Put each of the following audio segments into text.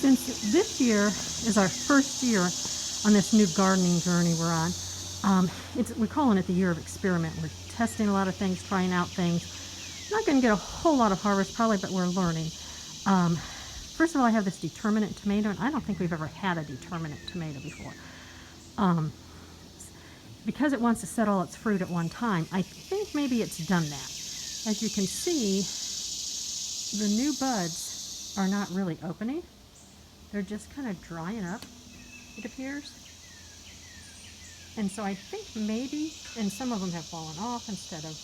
Since this year is our first year on this new gardening journey we're on, we're calling it the year of experiment. We're testing a lot of things, trying out things. Not going to get a whole lot of harvest probably, but we're learning. First of all, I have this determinate tomato, and I don't think we've ever had a determinate tomato before. Because it wants to set all its fruit at one time, I think maybe it's done that. As you can see, the new buds are not really opening. They're just kind of drying up, it appears. And so I think maybe, and some of them have fallen off instead of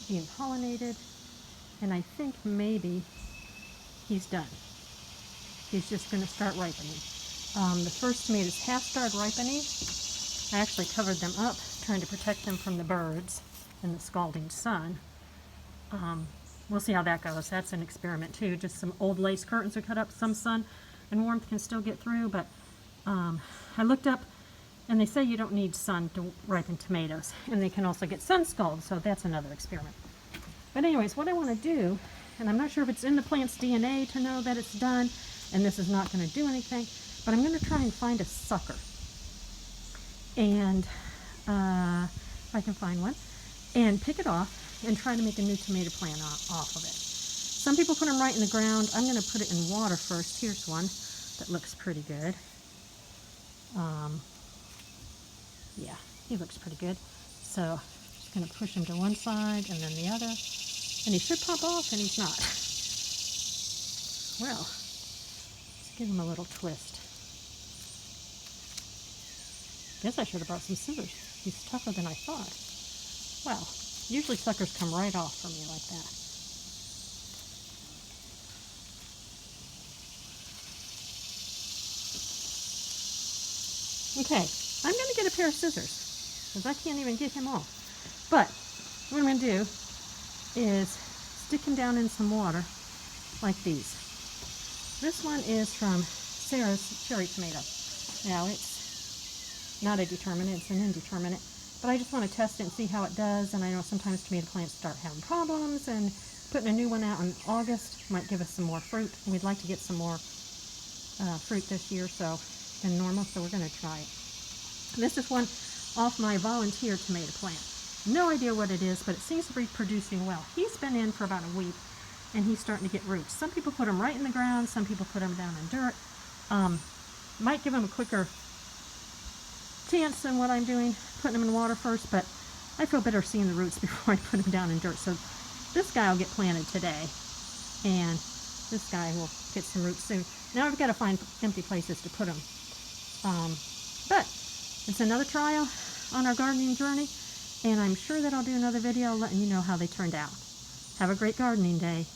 being pollinated, and I think maybe he's done. He's just going to start ripening. The first tomatoes have started ripening. I actually covered them up, trying to protect them from the birds and the scalding sun. We'll see how that goes. That's an experiment too. Just some old lace curtains are cut up. Some sun and warmth can still get through, but I looked up and they say you don't need sun to ripen tomatoes, and they can also get sun scald, so that's another experiment. But anyways, what I want to do, and I'm not sure if it's in the plant's DNA to know that it's done, and this is not going to do anything, but I'm going to try and find a sucker. And if I can find one, and pick it off and try to make a new tomato plant off of it. Some people put them right in the ground. I'm going to put it in water first. Here's one that looks pretty good. Yeah, he looks pretty good. So just going to push him to one side and then the other. And he should pop off, and he's not. Well, let's give him a little twist. Guess I should have brought some scissors. He's tougher than I thought. Well, usually suckers come right off for me like that. Okay, I'm going to get a pair of scissors because I can't even get him off. But what I'm going to do is stick him down in some water like these. This one is from Sarah's cherry tomato. Now it's not a determinate, it's an indeterminate. But I just want to test it and see how it does, and I know sometimes tomato plants start having problems, and putting a new one out in August might give us some more fruit. We'd like to get some more fruit this year than normal, so we're going to try it. This is one off my volunteer tomato plant. No idea what it is, but it seems to be producing well. He's been in for about a week, and he's starting to get roots. Some people put them right in the ground, some people put them down in dirt. Might give them a quicker chance than what I'm doing, putting them in water first, but I feel better seeing the roots before I put them down in dirt. So this guy will get planted today, and this guy will get some roots soon. Now I've got to find empty places to put them. But it's another trial on our gardening journey, and I'm sure that I'll do another video letting you know how they turned out. Have a great gardening day.